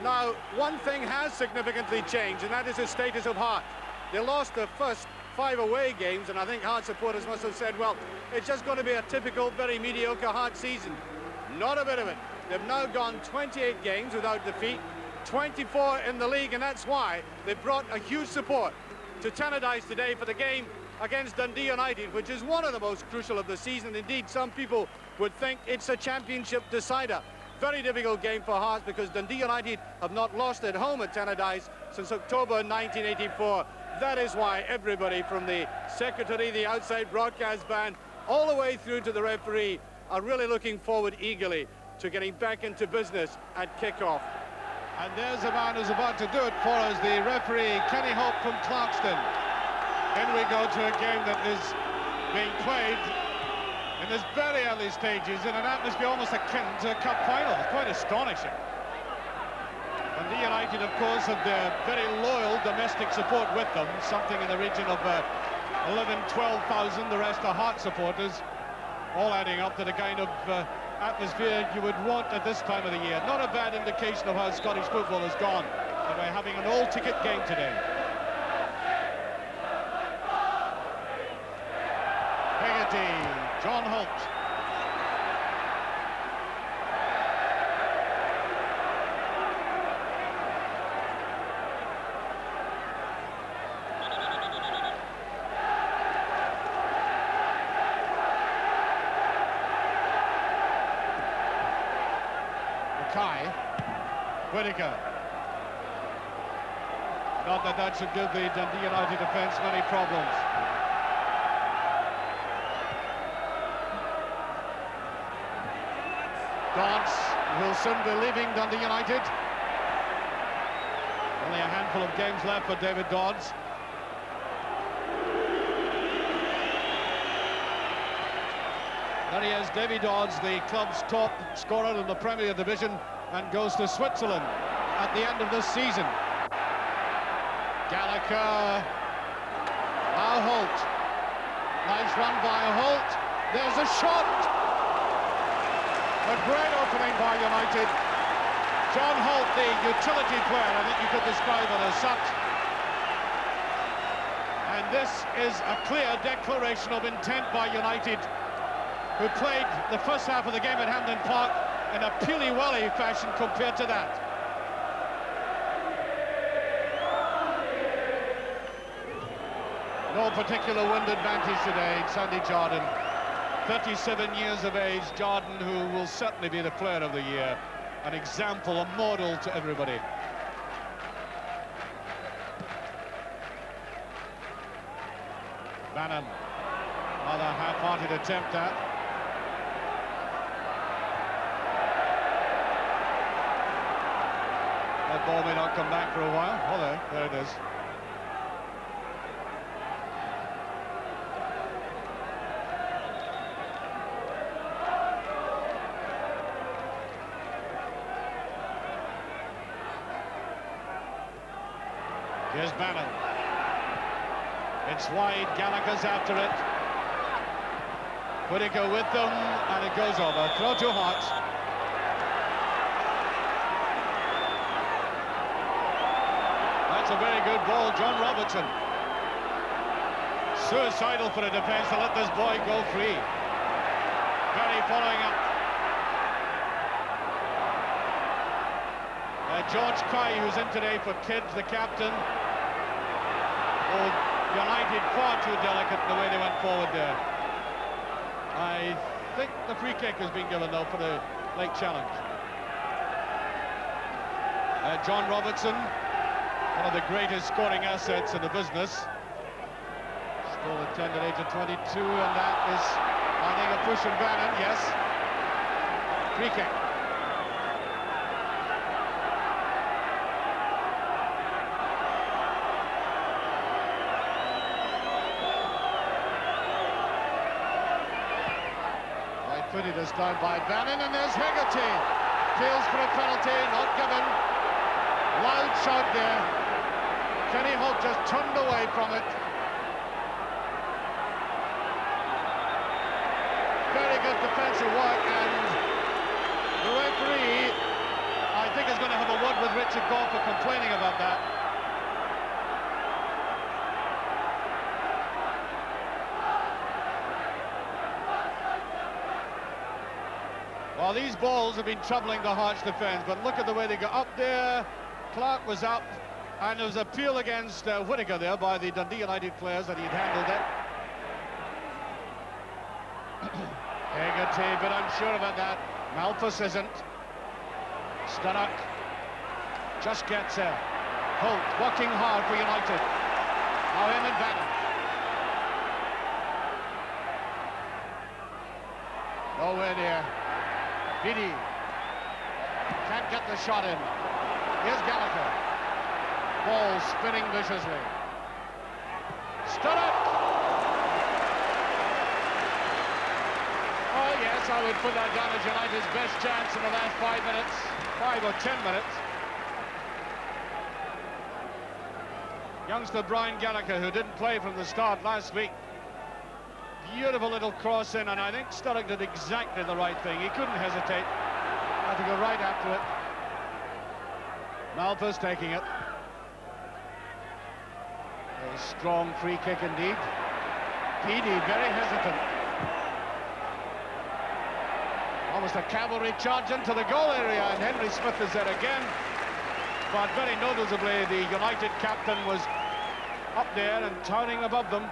Now, one thing has significantly changed, and that is the status of Heart. They lost the first 5 away games, and I think Heart supporters must have said, well, it's just going to be a typical, very mediocre Heart season. Not a bit of it. They've now gone 28 games without defeat, 24 in the league, and that's why they brought a huge support to Tannadice today for the game against Dundee United, which is one of the most crucial of the season. Indeed, some people would think it's a championship decider. Very difficult game for Hearts because Dundee United have not lost at home at Tannadice since October 1984. That is why everybody from the secretary, the outside broadcast band, all the way through to the referee are really looking forward eagerly to getting back into business at kick-off. And there's a man who's about to do it for us, the referee, Kenny Hope from Clarkston. In we go to a game that is being played in this very early stages in an atmosphere almost akin to a cup final. It's quite astonishing. And the United, of course, have their very loyal domestic support with them, something in the region of 11,000-12,000. The rest are Heart supporters, all adding up to the kind of atmosphere you would want at this time of the year. Not a bad indication of how Scottish football has gone by having an all-ticket game today. Hegarty, John Holt. Whittaker. Not that that should give the Dundee United defence many problems. Dodds will soon be leaving Dundee United. Only a handful of games left for David Dodds. There he is, Davy Dodds, the club's top scorer in the Premier Division, and goes to Switzerland at the end of this season. Gallagher. Now Holt. Nice run by Holt. There's a shot. A great opening by United. John Holt, the utility player, I think you could describe it as such. And this is a clear declaration of intent by United, who played the first half of the game at Hampden Park in a Peely-Welly fashion compared to that. No particular wind advantage today, Sandy Jardine. 37 years of age, Jardine, who will certainly be the player of the year. An example, a model to everybody. Bannon, another half-hearted attempt at. That ball may not come back for a while. Oh, there it is. Here's Bannon. It's wide, Gallagher's after it. Whittaker with them, and it goes over. Throw to Hearts. That's a very good ball, John Robertson. Suicidal for a defence to let this boy go free. Berry following up. George Kye, who's in today for Kidd, the captain. Oh, United far too delicate in the way they went forward there. I think the free kick has been given, though, for the late challenge. John Robertson, one of the greatest scoring assets in the business. Still attended age of 22, and that is, I think, a push from Bannon, yes. Free kick. Right-footed this time by Bannon, and there's Hegarty. Feels for a penalty, not given. Loud shout there. Kenny Hope just turned away from it. Very good defensive work, and the referee, I think, is going to have a word with Rich Richard Gough for complaining about that. Well, these balls have been troubling the Hearts defence, but look at the way they go up there. Clark was up, and there was an appeal against Whittaker there by the Dundee United players that he'd handled it. Hegarty, but unsure about that. Malpas isn't. Sturrock just gets there. Holt working hard for United. Now Eamon Bannon. Nowhere near. Beattie can't get the shot in. Here's Gallagher. Ball spinning viciously. Sturrock. Oh yes, I would put that down as United's best chance in the last 5 minutes. 5 or 10 minutes. Youngster Brian Gallagher, who didn't play from the start last week. Beautiful little cross in, and I think Sturrock did exactly the right thing. He couldn't hesitate. Had to go right after it. Malpas taking it. A strong free kick indeed. Beattie very hesitant. Almost a cavalry charge into the goal area, and Henry Smith is there again. But very noticeably, the United captain was up there and towering above them.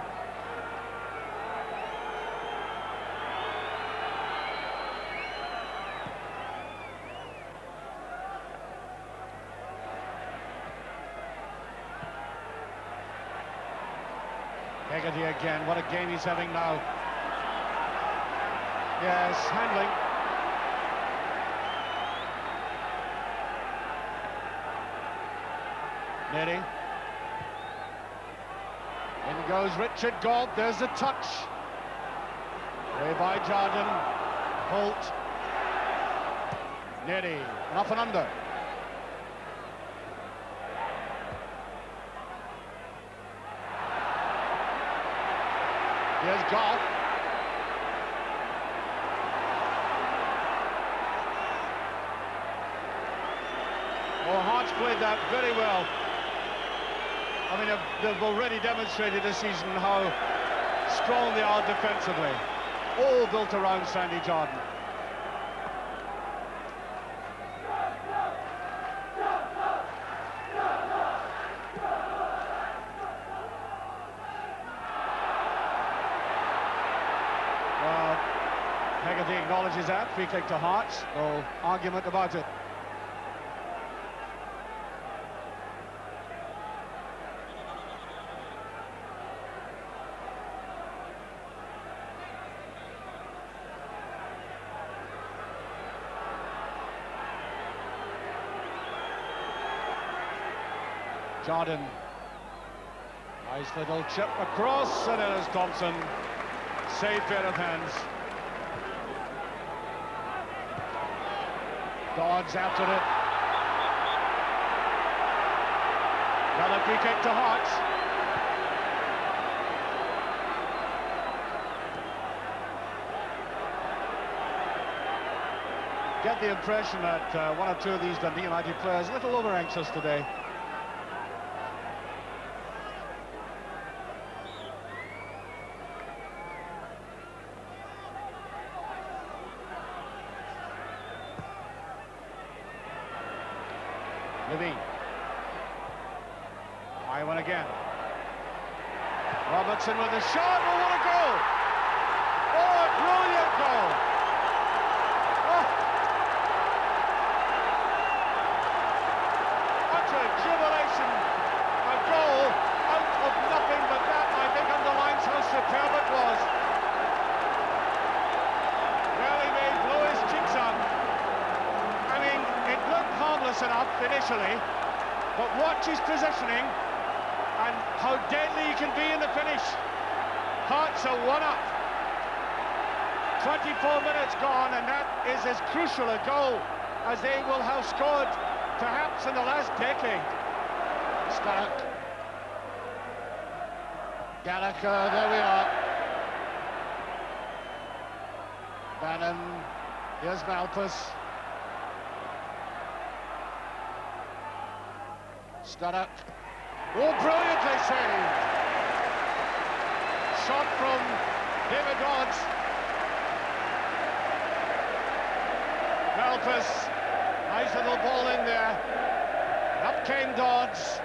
Hegarty again, what a game he's having now. Yes, handling. Neary. In goes Richard Gough, there's a touch. Way by Jardine. Holt. Neary, off and under. Here's Gough. Oh, Hearts played that very well. I mean, they've already demonstrated this season how strong they are defensively. All built around Sandy Jardine. Well, Hegarty acknowledges that. Free kick to Hearts. No argument about it. Jardine, nice little chip across, and it is Thompson. Safe pair of hands. Dodds after it. Another free kick to Hearts. Get the impression that one or two of these Dundee United players a little over anxious today. Levine. High one again. Robertson with a shot. Oh, what a goal! Oh, a brilliant goal! Oh. Utter jubilation. A goal out of nothing, but that, I think, underlines how superb it was. Well, he may blow his cheeks out. I mean, it looked harmless enough initially, but watch his positioning and how deadly he can be in the finish. Hearts are one up. 24 minutes gone, and that is as crucial a goal as they will have scored perhaps in the last decade. Stark. Gallagher, there we are. Bannon, here's Malpas. Sturrock. Oh, brilliantly saved. Shot from David Dodds. Malpas, nice little ball in there. Up came Dodds,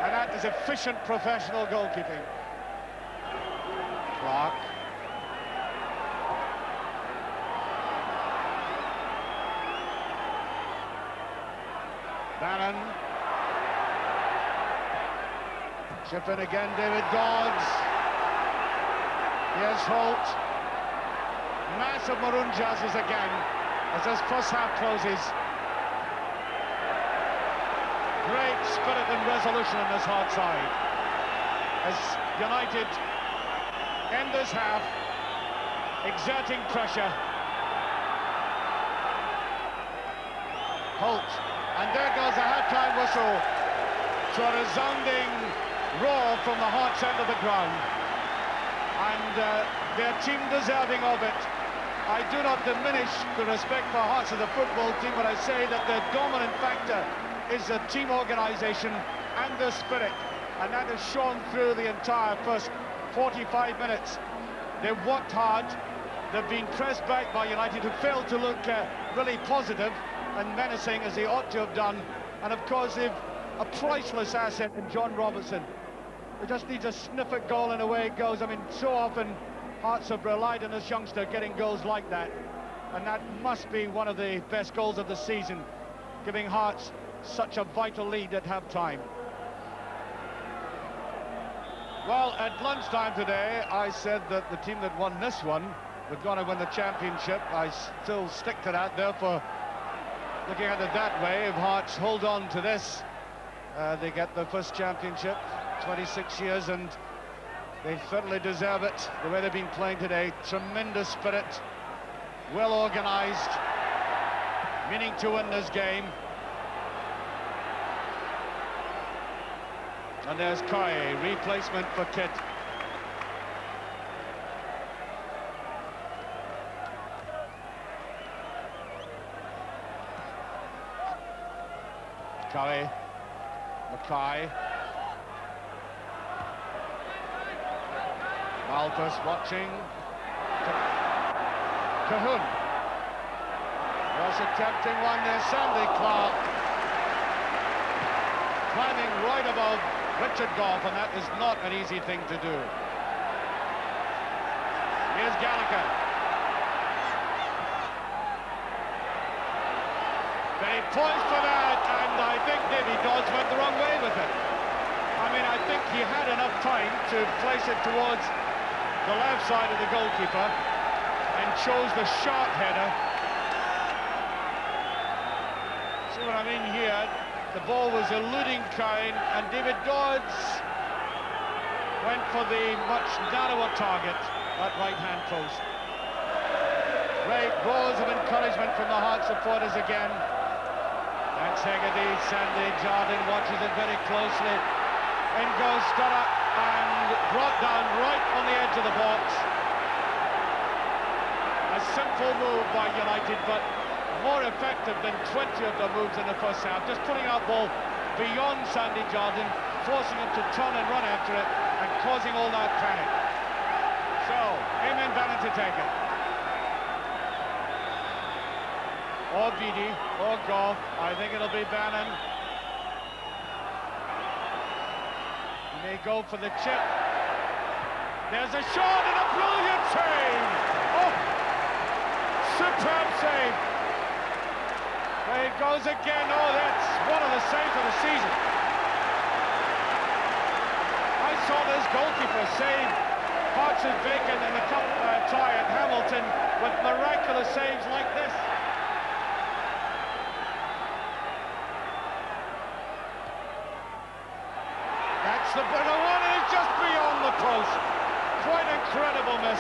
and that is efficient professional goalkeeping. Clark. Bannon. Chip in again, David Dodds. Here's Holt. Massive maroon jerseys again as this first half closes. Great spirit and resolution on this hard side as United end this half exerting pressure. Holt, and there goes the half-time whistle to a resounding roar from the Hearts end of the ground, and their team deserving of it. I do not diminish the respect for Hearts as a football team, but I say that the dominant factor is the team organisation and the spirit, and that is shown through the entire first 45 minutes. They've worked hard, they've been pressed back by United, who failed to look really positive and menacing as they ought to have done, and of course they've a priceless asset in John Robertson. They just needs a sniff at goal and away it goes. I mean, so often Hearts have relied on this youngster getting goals like that, and that must be one of the best goals of the season, giving Hearts such a vital lead at half-time. Well, at lunchtime today, I said that the team that won this one were going to win the championship. I still stick to that, therefore, looking at it that way, if Hearts hold on to this, they get their first championship, 26 years, and they certainly deserve it, the way they've been playing today. Tremendous spirit, well organised, meaning to win this game. And there's Kai, replacement for Kidd. Kai, Mackay. Malpas watching. Cahoon. Was attempting one there, Sandy Clark. Climbing right above Richard Gough, and that is not an easy thing to do. Here's Gallagher. Very poised for that, and I think Davy Dodds went the wrong way with it. I mean, I think he had enough time to place it towards the left side of the goalkeeper and chose the sharp header. See what I mean here? The ball was eluding Kane, and David Dodds went for the much narrower target, that right-hand post. Great roars of encouragement from the Hearts supporters again. That's Hegarty. Sandy Jardine watches it very closely. In goes Sturrock, and brought down right on the edge of the box. A simple move by United, but more effective than 20 of the moves in the first half. Just putting out ball beyond Sandy Jardine, forcing him to turn and run after it, and causing all that panic. So, Eamon Bannon to take it. Or Beattie, or Gough. I think it'll be Bannon. He may go for the chip. There's a shot and a brilliant save! Oh! Superb save! There it goes again. Oh, that's one of the saves of the season. I saw this goalkeeper save Hearts and Bacon in the cup tie at Hamilton with miraculous saves like this. That's the better one, and it's just beyond the post. Quite incredible miss.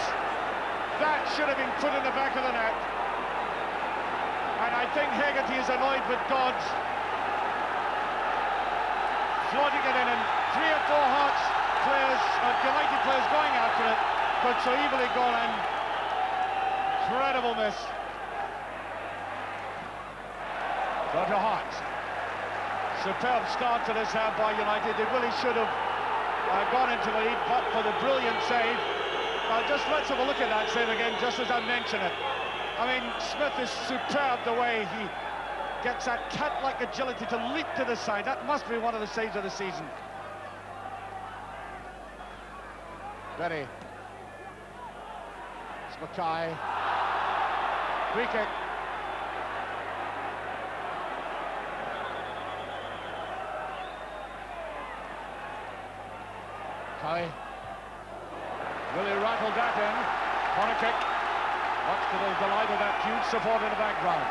That should have been put in the back of the net. And I think Hegarty is annoyed with Dodds floating it in, and 3 or 4 Hearts players, United players going after it, but so evilly gone in. Incredible miss. Go to Hearts. Superb start to this half by United. They really should have gone into the lead, but for the brilliant save. Just let's have a look at that save again, just as I mentioned it. I mean, Smith is superb the way he gets that cat-like agility to leap to the side. That must be one of the saves of the season. Berry. It's Mackay. Free kick. Mackay. Really rattled that in. Corner kick. Much to the delight of that huge support in the background.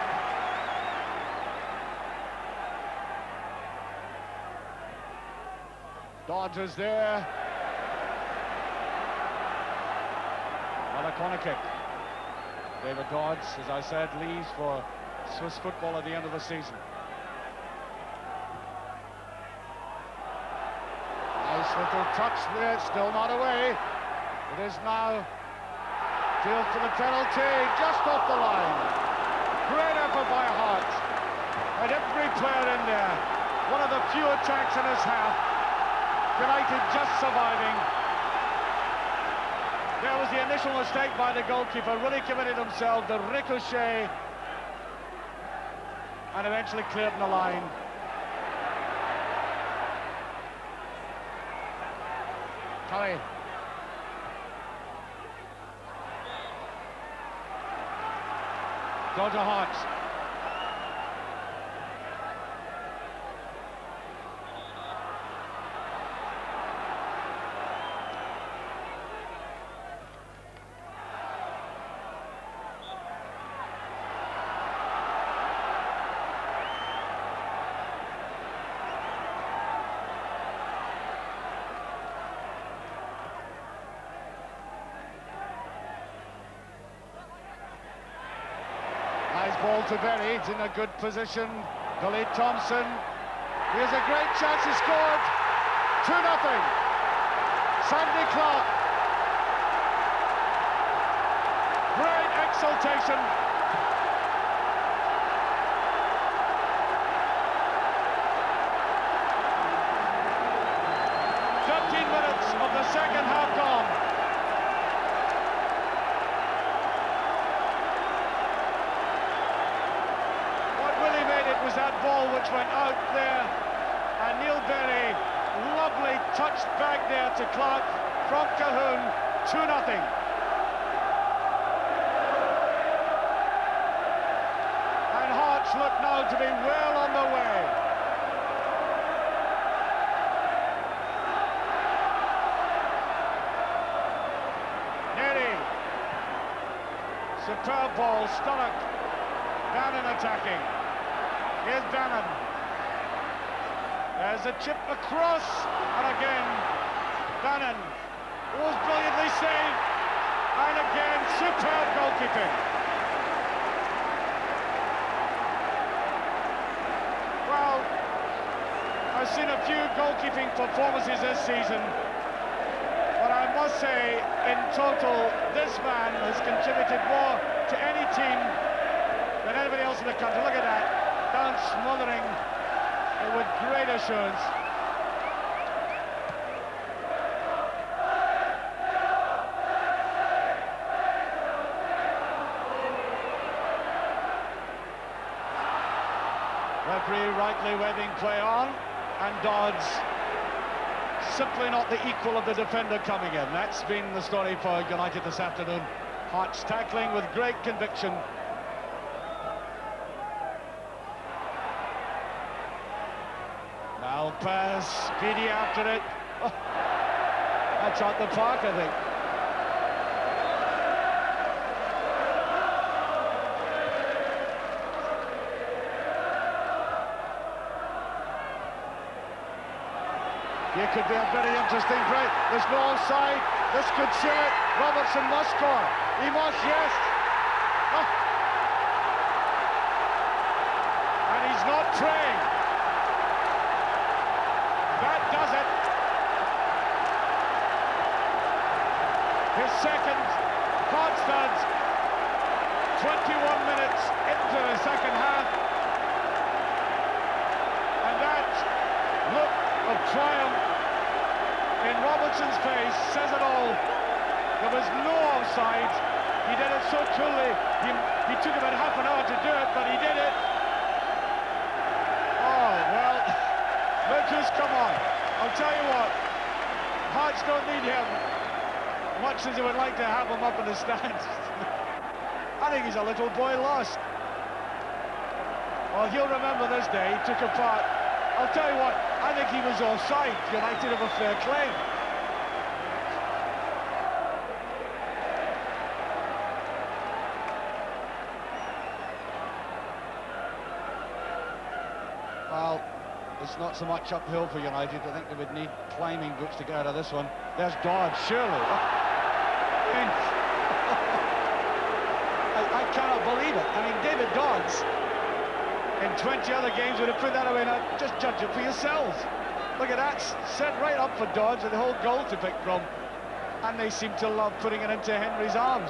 Dodds is there. Another corner kick. David Dodds, as I said, leaves for Swiss football at the end of the season. Nice little touch there, still not away. It is now field for the penalty, just off the line. Great effort by Hart. And every player in there. One of the few attacks in his half. United just surviving. There was the initial mistake by the goalkeeper, really committed himself, the ricochet, and eventually cleared in the line. Curry. Go to Hart. Nice ball to Berry, he's in a good position. Gully Thompson, here's a great chance, he scored. 2-0. Sandy Clark. Great exultation. Minutes of the second half gone. Was that ball which went out there, and Neil Berry, lovely touch back there to Clark from Cahoon, 2-0. And Hearts look now to be well on the way. Nery, superb ball, Sturrock, Bannon attacking. Here's Bannon. There's a chip across, and again, Bannon was brilliantly saved, and again, superb goalkeeping. Well, I've seen a few goalkeeping performances this season, but I must say, in total, this man has contributed more to any team than anybody else in the country. Look at that. Down smothering with great assurance. Referee rightly waving play on, and Dodds simply not the equal of the defender coming in. That's been the story for United this afternoon. Hearts tackling with great conviction. Now pass, Speedy after it. Oh, that's out the park, I think. Here could be a very interesting break. There's no offside. This could see it. Robertson must score. He must, yes. Oh. And he's not praying. That does it. His second, Constance, 21 minutes into the second half. And that triumph in Robertson's face says it all. There was no offside. He did it so coolly. He took about half an hour to do it, but he did it. Oh, well, Lucas, come on. I'll tell you what, Hearts don't need him much as they would like to have him up in the stands. I think he's a little boy lost. Well, he'll remember this day. He took a part. I'll tell you what, I think he was offside. United have a fair claim. Well, it's not so much uphill for United. I think they would need climbing boots to get out of this one. There's Dodds, surely. I cannot believe it. I mean, David Dodds in 20 other games would have put that away. Now, just judge it for yourselves. Look at that, set right up for Dodds with the whole goal to pick from. And they seem to love putting it into Henry's arms.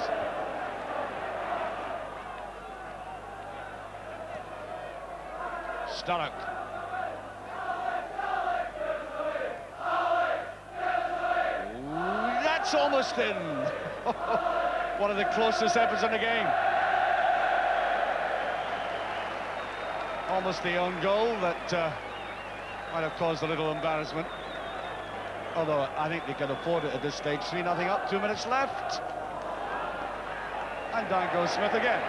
Sturrock. Ooh, that's almost in. One of the closest efforts in the game. Almost the own goal that might have caused a little embarrassment. Although I think they can afford it at this stage. 3-0 up, 2 minutes left. And down goes Smith again.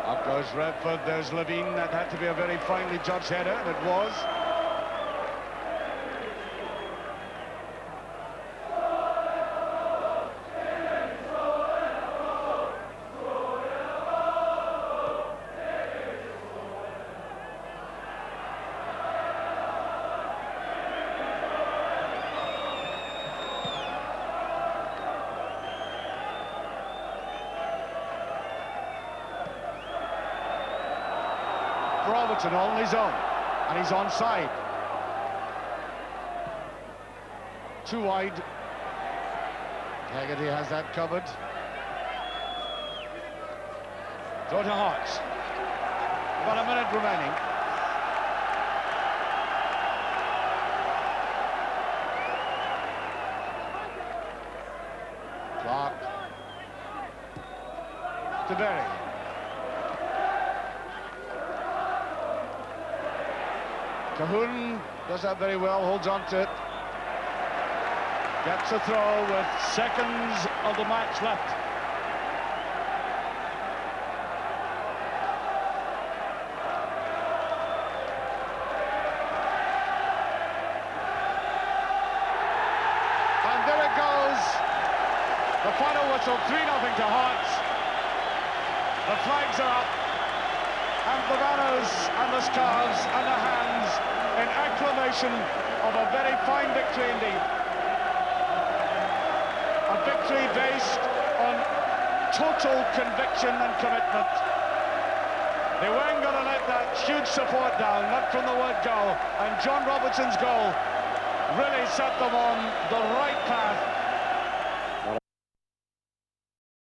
Up goes Redford, there's Levine. That had to be a very finely judged header, and it was. Robertson on his own, and he's onside. Too wide. Haggerty has that covered. Throw to Hearts. About a minute remaining. Clark. To Berry. Cahoon does that very well, holds on to it. Gets a throw with seconds of the match left. And there it goes. The final whistle, 3-0 to Hearts. The flags are up. And the banners and the scarves and the hands in acclamation of a very fine victory indeed. A victory based on total conviction and commitment. They weren't going to let that huge support down, not from the word go. And John Robertson's goal really set them on the right path